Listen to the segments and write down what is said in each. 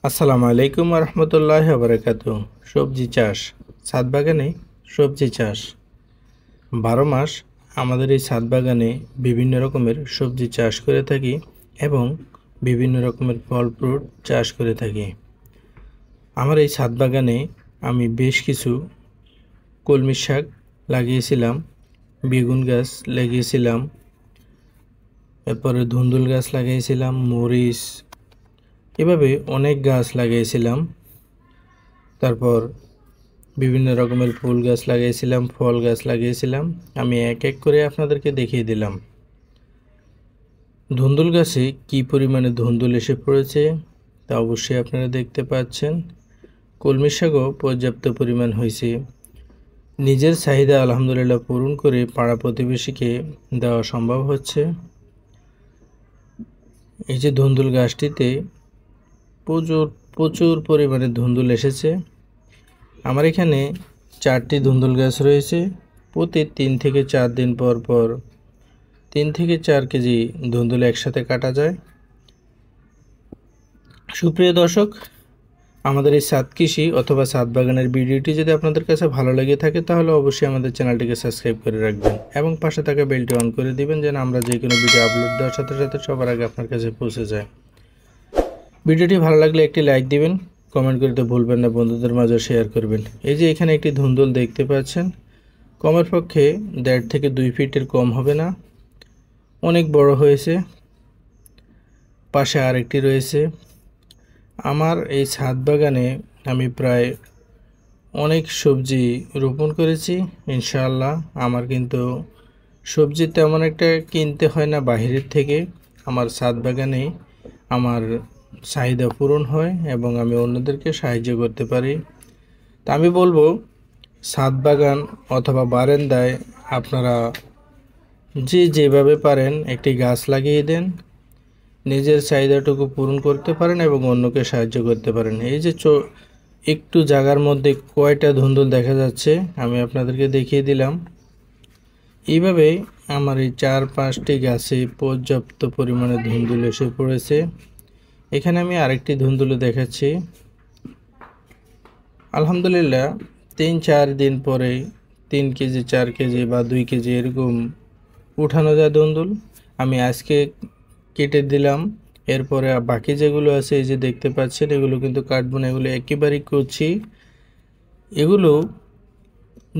আসসালামু আলাইকুম ওয়া রাহমাতুল্লাহি ওয়া বারাকাতুহু। সবজি চাষ, ছাদ বাগানে সবজি চাষ ১২ মাস আমাদের এই ছাদ বাগানে বিভিন্ন রকমের সবজি চাষ করে থাকি এবং বিভিন্ন রকমের ফল ফ্রুট চাষ করে থাকি। আমার এই ছাদ বাগানে আমি বেশ কিছু কলমি শাক লাগিয়েছিলাম, বেগুন গাছ লাগিয়েছিলাম, এরপরে ধুন্দুল গাছ লাগিয়েছিলাম, মরিচ, এভাবে অনেক গাছ লাগিয়েছিলাম। তারপর বিভিন্ন রকমের ফুল গাছ লাগিয়েছিলাম, ফল গাছ লাগিয়েছিলাম। আমি এক এক করে আপনাদেরকে দেখিয়ে দিলাম। ধুন্দুল গাছে কি পরিমাণে ধুন্দুল এসে পড়েছে তা অবশ্যই আপনারা দেখতে পাচ্ছেন। কলমি শাকও পর্যাপ্ত পরিমাণ হয়েছে। নিজের চাহিদা আলহামদুলিল্লাহ পূরণ করে পাড়া প্রতিবেশীকে দেওয়া সম্ভব হচ্ছে। এই যে ধুন্দুল গাছটিতে প্রচুর পরিমাণে ধুন্দুল এসেছে। আমার এখানে 4টি ধুন্দুল গাছ রয়েছে। প্রতি 3 থেকে 4 দিন পর পর 3 থেকে 4 কেজি ধুন্দুল একসাথে কাটা যায়। সুপ্রিয় দর্শক, আমাদের এই ছাদ কৃষি অথবা ছাদ বাগানের ভিডিওটি যদি আপনাদের কাছে ভালো লেগে থাকে তাহলে অবশ্যই আমাদের চ্যানেলটিকে সাবস্ক্রাইব করে রাখবেন এবং পাশে থাকা বেলটি অন করে দিবেন যেন আমরা যে কোনো ভিডিও আপলোড দেওয়ার সাথে সাথে সবার আগে আপনার কাছে পৌঁছে যায়। ভিডিওটি ভালো লাগলে একটি লাইক দিবেন, কমেন্ট করতে ভুলবেন না, বন্ধুদের মাঝে শেয়ার করবেন। এই যে এখানে একটি ধুন্দুল দেখতে পাচ্ছেন, কমের পক্ষে 1.5 থেকে 2 ফিটের কম হবে না, অনেক বড় হয়েছে। পাশে আরেকটি রয়েছে। আমার এই ছাদ বাগানে আমি প্রায় অনেক সবজি রোপণ করেছি। ইনশাআল্লাহ আমার কিন্তু সবজি তেমন একটা কিনতে হয় না বাইরের থেকে। আমার ছাদ বাগানে আমার চাহিদা পূরণ হয় এবং আমি অন্যদেরকে সাহায্য করতে পারি। তা আমি বলবো ছাদ বাগান অথবা বারান্দায় আপনারা যেভাবে পারেন একটি গাছ লাগিয়ে দেন, নিজের চাহিদাটুকু পূরণ করতে পারেন এবং অন্যকে সাহায্য করতে পারেন। এই যে একটু জায়গার মধ্যে কয়টা ধুন্দুল দেখা যাচ্ছে আমি আপনাদেরকে দেখিয়ে দিলাম। এইভাবে আমার এই 4-5টি গাছে পর্যাপ্ত পরিমাণে ধুন্দুল এসে পড়েছে। এখানে আমি আরেকটি ধুন্দুল দেখাচ্ছি। আলহামদুলিল্লাহ 3-4 দিন পরে 3 কেজি 4 কেজি বা 2 কেজি এরকম উঠানো যায় ধুন্দুল। আমি আজকে কেটে দিলাম, এরপরে বাকি যেগুলো আছে এই যে দেখতে পাচ্ছেন এগুলো কিন্তু কাটবো না, এগুলো একেবারেই কচি। এগুলো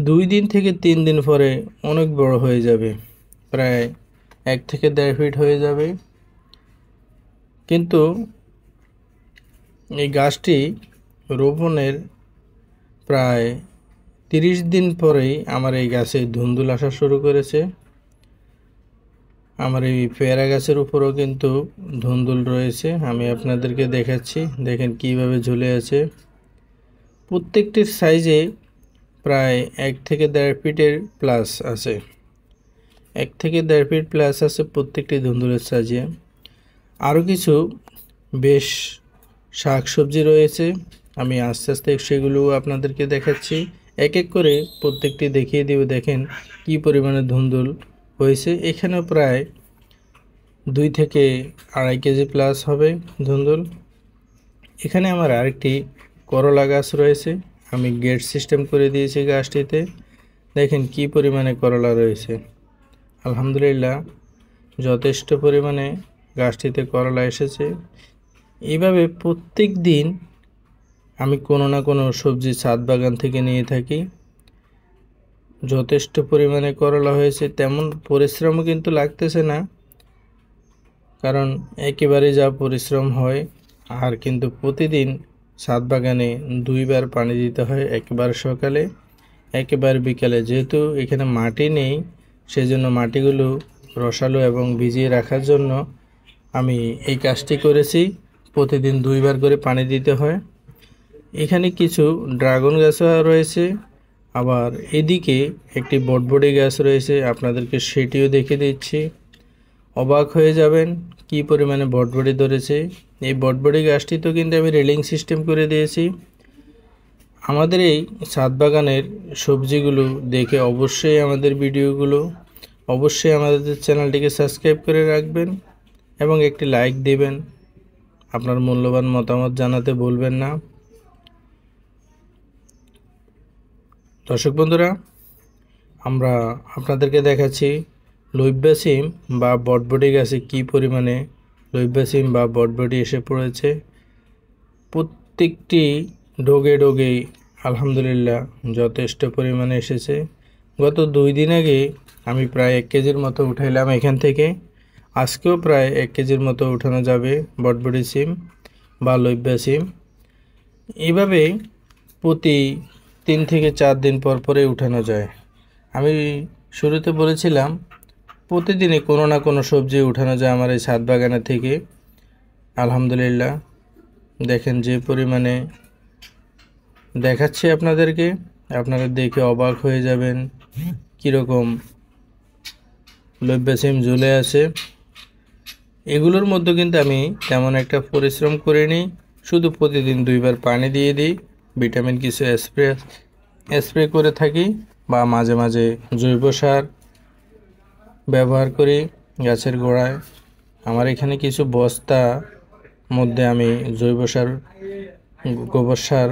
2 দিন থেকে 3 দিন পরে অনেক বড় হয়ে যাবে, প্রায় 1 থেকে 1.5 ফিট হয়ে যাবে। কিন্তু এই গাছটি রোপণের প্রায় 30 দিন পরেই আমার এই গাছে ধুন্দুল আসা শুরু করেছে। আমার এই পেয়ারা গাছের উপরেও কিন্তু ধুন্দুল রয়েছে, আমি আপনাদেরকে দেখাচ্ছি। দেখেন কিভাবে ঝুলে আছে। প্রত্যেকটির সাইজে প্রায় 1 থেকে 1.5 ফিটের প্লাস আছে, 1 থেকে 1.5 ফিট প্লাস আছে প্রত্যেকটি ধুন্দুলের সাইজে। আরও কিছু বেশ শাক সবজি রয়েছে, আমি আস্তে আস্তে সেগুলো আপনাদেরকে দেখাচ্ছি। এক এক করে প্রত্যেকটি দেখিয়ে দিব। দেখেন কি পরিমাণে ধুন্দুল হয়েছে। এখানেও প্রায় 2 থেকে 2.5 কেজি প্লাস হবে ধুন্দুল। এখানে আমার আরেকটি করলা গাছ রয়েছে, আমি গেট সিস্টেম করে দিয়েছি গাছটিতে। দেখেন কি পরিমাণে করলা রয়েছে। আলহামদুলিল্লাহ যথেষ্ট পরিমাণে গাছটিতে করলা এসেছে। এইভাবে প্রত্যেক দিন আমি কোনো না কোনো সবজি ছাদ বাগান থেকে নিয়ে থাকি। যথেষ্ট পরিমাণে করলা হয়েছে, তেমন পরিশ্রমও কিন্তু লাগতেছে না, কারণ একেবারে যা পরিশ্রম হয়। আর কিন্তু প্রতিদিন ছাদ বাগানে 2 বার পানি দিতে হয়, একবার সকালে একবার বিকালে। যেহেতু এখানে মাটি নেই সেজন্য মাটিগুলো রসালো এবং ভিজিয়ে রাখার জন্য আমি এই কাজটি করেছি। প্রতিদিন 2 বার করে পানি দিতে হয়। এখানে কিছু ড্রাগন গাছও রয়েছে, আবার এদিকে একটি বটবটি গাছ রয়েছে, আপনাদেরকে সেটিও দেখে দিচ্ছি। অবাক হয়ে যাবেন কি পরিমাণে বটবটি ধরেছে। এই বটবটি গাছটি তো কিন্তু আমি রেলিং সিস্টেম করে দিয়েছি। আমাদের এই ছাদ বাগানের সবজিগুলো দেখে অবশ্যই আমাদের ভিডিওগুলো অবশ্যই আমাদের চ্যানেলটিকে সাবস্ক্রাইব করে রাখবেন এবং একটি লাইক দিবেন। আপনার মূল্যবান মতামত জানাতে ভুলবেন না। দর্শক বন্ধুরা, আমরা আপনাদেরকে দেখাচ্ছি লইব্বা সিম বা বটবটি গাছে কী পরিমাণে লইব্বা সিম বা বটবটি এসে পড়েছে। প্রত্যেকটি ডোগে ডোগেই আলহামদুলিল্লাহ যথেষ্ট পরিমাণে এসেছে। গত 2 দিন আগে আমি প্রায় 1 কেজির মতো উঠাইলাম এখান থেকে। আজকেও প্রায় 1 কেজির মতো উঠানো যাবে বটবটি সিম বা লইব্বা সিম। এইভাবে প্রতি 3 থেকে 4 দিন পর পরে উঠানো যায়। আমি শুরুতে বলেছিলাম প্রতিদিনই কোনো না কোনো সবজি উঠানো যায় আমার এই ছাদ বাগানে থেকে। আলহামদুলিল্লাহ দেখেন যে পরিমাণে দেখাচ্ছি আপনাদেরকে, আপনারা দেখে অবাক হয়ে যাবেন কীরকম লইব্বা সিম ঝুলে আছে। এগুলোর মধ্যে কিন্তু আমি তেমন একটা পরিশ্রম করিনি, শুধু প্রতিদিন 2 বার পানি দিয়ে দিই, ভিটামিন কিছু স্প্রে করে থাকি বা মাঝে মাঝে জৈব সার ব্যবহার করি গাছের গোড়ায়। আমার এখানে কিছু বস্তা মধ্যে আমি জৈব সার গোবর সার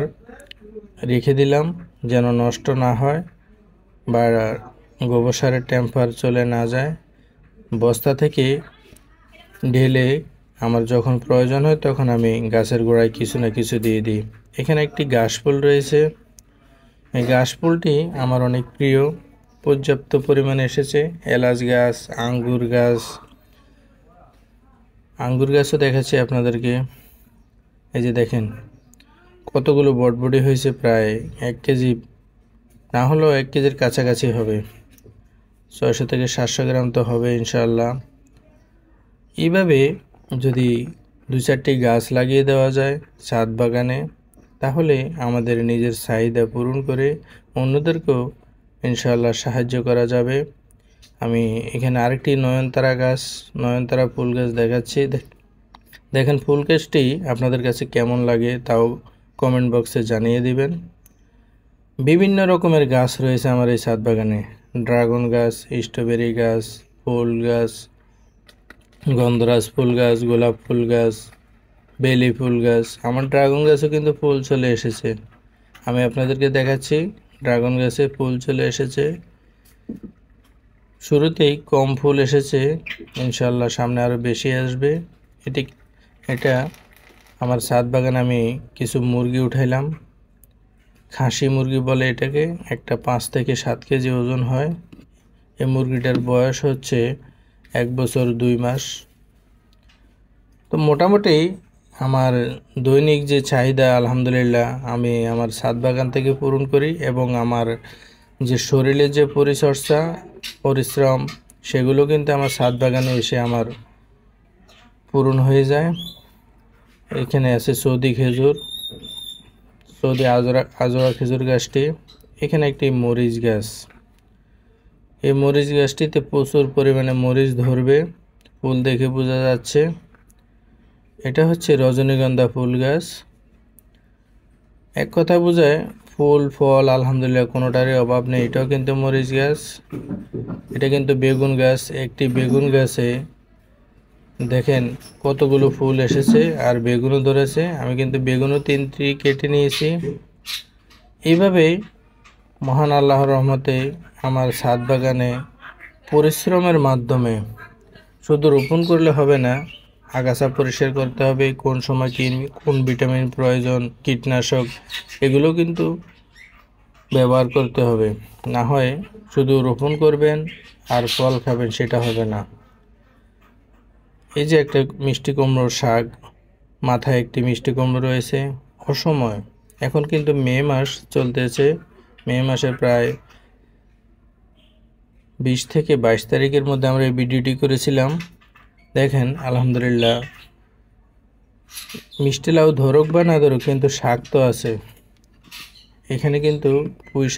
রেখে দিলাম যেন নষ্ট না হয় বা গোবর সারের টেম্পার চলে না যায়। বস্তা থেকে ঢেলে আমার যখন প্রয়োজন হয় তখন আমি গাছের গোড়ায় কিছু না কিছু দিয়ে দিই। এখানে একটি ঘাসফুল রয়েছে, এই ঘাসফুলটি আমার অনেক প্রিয়, পর্যাপ্ত পরিমাণে এসেছে। এলাচ গাছ, আঙ্গুর গাছও দেখাচ্ছি আপনাদেরকে। এই যে দেখেন কতগুলো বটবটি হয়েছে, প্রায় 1 কেজি না হলেও 1 কেজির কাছাকাছি হবে, 600 থেকে 700 গ্রাম তো হবে ইনশাআল্লাহ। এইভাবে যদি 2-4টি গাছ লাগিয়ে দেওয়া যায় ছাদ বাগানে, তাহলে আমাদের নিজের চাহিদা পূরণ করে অন্যদেরকেও ইনশাআল্লাহ সাহায্য করা যাবে। আমি এখানে আরেকটি নয়নতারা ফুল গাছ দেখাচ্ছি। দেখেন ফুল গাছটি আপনাদের কাছে কেমন লাগে তাও কমেন্ট বক্সে জানিয়ে দিবেন। বিভিন্ন রকমের গাছ রয়েছে আমার এই ছাদ বাগানে, ড্রাগন গাছ, স্ট্রবেরি গাছ, ফুল গাছ, গন্ধরাজ ফুল গাছ, গোলাপ ফুল গাছ, বেলি ফুল গাছ। আমার ড্রাগন গাছও কিন্তু ফুল চলে এসেছে, আমি আপনাদেরকে দেখাচ্ছি। ড্রাগন গাছে ফুল চলে এসেছে, শুরুতেই কম ফুল এসেছে, ইনশাআল্লাহ সামনে আরও বেশি আসবে। এটা আমার ছাদ বাগানে আমি কিছু মুরগি উঠাইলাম, খাসি মুরগি বলে এটাকে। একটা 5 থেকে 7 কেজি ওজন হয়। এই মুরগিটার বয়স হচ্ছে 1 বছর 2 মাস। তো মোটামুটি আমার দৈনিক যে চাহিদা আলহামদুলিল্লাহ আমি আমার ছাদ বাগান থেকে পূরণ করি, এবং আমার যে শরীরের যে পরিশ্রম সেগুলো কিন্তু আমার ছাদ বাগানে এসে আমার পূরণ হয়ে যায়। এখানে আছে সৌদি আজরা খেজুর গাছটি। এখানে একটি মরিচ গাছ, এই মরিচ গাছটিতে প্রচুর পরিমাণে মরিচ ধরবে, ফুল দেখে বোঝা যাচ্ছে। এটা হচ্ছে রজনীগন্ধা ফুল গাছ। এক কথা বোঝায় ফুল ফল আলহামদুলিল্লাহ কোনোটারই অভাব নেই। এটাও কিন্তু মরিচ গাছ। এটা কিন্তু বেগুন গাছ। একটি বেগুন গাছে দেখেন কতগুলো ফুল এসেছে আর বেগুনও ধরেছে। আমি কিন্তু বেগুনও 3টি কেটে নিয়েছি। এইভাবেই মহান আল্লাহর রহমতে আমার ছাদ বাগানে পরিশ্রমের মাধ্যমে শুধু রোপণ করলে হবে না, আগাছা পরিষ্কার করতে হবে, কোন সময় কোন ভিটামিন প্রয়োজন, কীটনাশক, এগুলো কিন্তু ব্যবহার করতে হবে। না হয় শুধু রোপণ করবেন আর ফল খাবেন, সেটা হবে না। এই যে একটা মিষ্টি কুমড়োর শাক, মাথায় একটি মিষ্টি কুমড়ো রয়েছে, অসময়। এখন কিন্তু মে মাস চলতেছে, মে মাসে প্রায় 20 থেকে 22 তারিখের মধ্যে আমরা এই ভিডিওটি করেছিলাম। দেখেন আলহামদুলিল্লাহ মিষ্টি লাউ ধরুক বা না ধরুক কিন্তু শাক তো আছে। এখানে কিন্তু পুঁই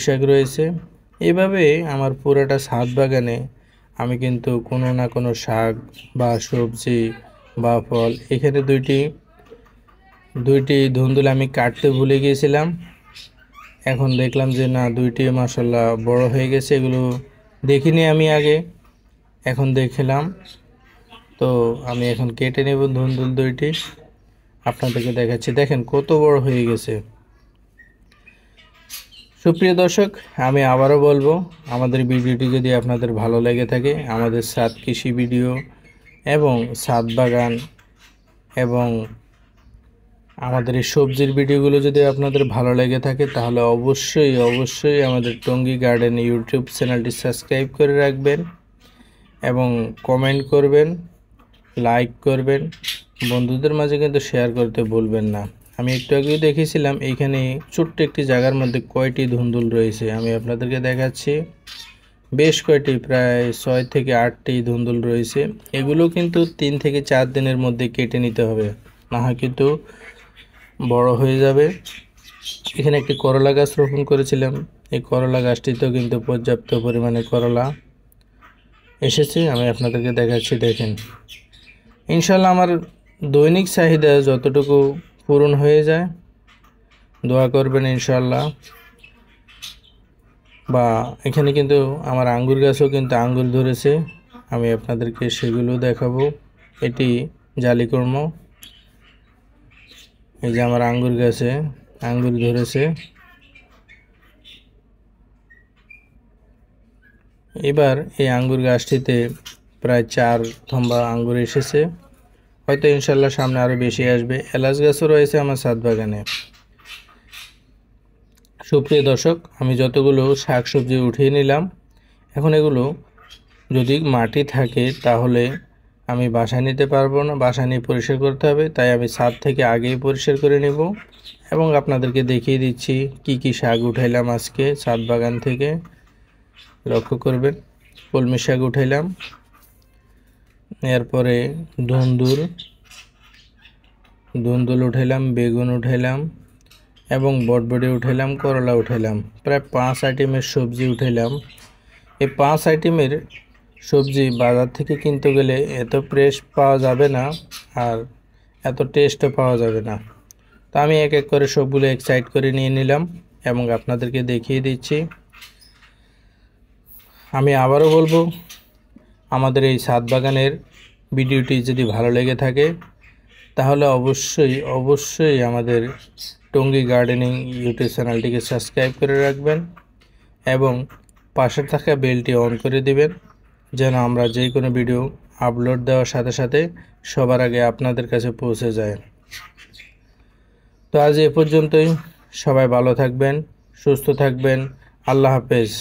শাক রয়েছে। এভাবে আমার পুরোটা ছাদ বাগানে আমি কিন্তু কোনো না কোনো শাক বা সবজি বা ফল, এখানে দুইটি ধুন্দুল আমি কাটতে ভুলে গিয়েছিলাম, এখন দেখলাম যে না, 2টি মাশাআল্লাহ বড় হয়ে গেছে। এগুলো দেখিনি আমি আগে, এখন দেখলাম। তো আমি এখন কেটে নেব ধুন্দুল দুইটি, আপনাদেরকে দেখাচ্ছি। দেখেন কত বড় হয়ে গেছে। সুপ্রিয় দর্শক, আমি আবারও বলবো, আমাদের ভিডিওটি যদি আপনাদের ভালো লেগে থাকে, আমাদের ছাদ কৃষি ভিডিও এবং ছাদ বাগান এবং আমাদের এই সবজির ভিডিওগুলো যদি আপনাদের ভালো লেগে থাকে, তাহলে অবশ্যই আমাদের টঙ্গী গার্ডেন ইউটিউব চ্যানেলটি সাবস্ক্রাইব করে রাখবেন এবং কমেন্ট করবেন, লাইক করবেন, বন্ধুদের মাঝে কিন্তু শেয়ার করতে ভুলবেন না। আমি একটু আগেই দেখেছিলাম এইখানে ছোট্ট একটি জায়গার মধ্যে কয়টি ধুন্দুল রয়েছে, আমি আপনাদেরকে দেখাচ্ছি। বেশ কয়টি, প্রায় 6 থেকে 8টি ধুন্দুল রয়েছে। এগুলো কিন্তু 3 থেকে 4 দিনের মধ্যে কেটে নিতে হবে, না হয় কিন্তু বড় হয়ে যাবে। এখানে একটি করলা গাছ রোপণ করেছিলাম, এই করলা গাছটিতেও কিন্তু পর্যাপ্ত পরিমাণে করলা এসেছে, আমি আপনাদেরকে দেখাচ্ছি। দেখেন, ইনশাল্লাহ আমার দৈনিক চাহিদা যতটুকু পূরণ হয়ে যায়, দোয়া করবেন ইনশাল্লাহ। বা এখানে কিন্তু আমার আঙ্গুর গাছও কিন্তু আঙ্গুর ধরেছে, আমি আপনাদেরকে সেগুলো দেখাবো। এটি জালিকর্ম, এই যে আমার আঙ্গুর গাছে আঙ্গুর ধরেছে। এবার এই আঙ্গুর গাছটিতে প্রায় 4 থম্বা আঙ্গুর এসেছে, হয়তো ইনশাল্লাহ সামনে আরও বেশি আসবে। এলাচ গাছও রয়েছে আমার ছাদ বাগানে। সুপ্রিয় দর্শক, আমি যতগুলো শাকসবজি উঠিয়ে নিলাম, এখন এগুলো যদি মাটি থাকে তাহলে আমি বাসায় নিতে পারবো না, বাসায় নিয়ে পরিষ্কার করতে হবে। তাই আমি ছাদ থেকে আগেই পরিষ্কার করে নেব এবং আপনাদেরকে দেখিয়ে দিচ্ছি কি কি শাক উঠাইলাম আজকে ছাদ বাগান থেকে। লক্ষ্য করবেন, কলমি শাক উঠাইলাম, এরপরে ধুন্দুল উঠাইলাম, বেগুন উঠাইলাম এবং বটবটি উঠাইলাম, করলা উঠাইলাম। প্রায় 5 আইটেমের সবজি উঠাইলাম। এই 5 আইটেমের সবজি বাজার থেকে কিনতে গেলে এত ফ্রেশ পাওয়া যাবে না, আর এত টেস্টও পাওয়া যাবে না। তো আমি এক এক করে সবগুলো এক সাইড করে নিয়ে নিলাম এবং আপনাদেরকে দেখিয়ে দিচ্ছি। আমি আবারও বলবো, আমাদের এই ছাদ বাগানের ভিডিওটি যদি ভালো লেগে থাকে, তাহলে অবশ্যই আমাদের টঙ্গী গার্ডেনিং ইউটিউব চ্যানেলটিকে সাবস্ক্রাইব করে রাখবেন এবং পাশে থাকা বেলটি অন করে দিবেন, যেন আমরা যে কোনো ভিডিও আপলোড দেওয়ার সাথে সাথে সবার আগে আপনাদের কাছে পৌঁছে যায়। তো আজ এ পর্যন্তই। সবাই ভালো থাকবেন, সুস্থ থাকবেন। আল্লাহ হাফেজ।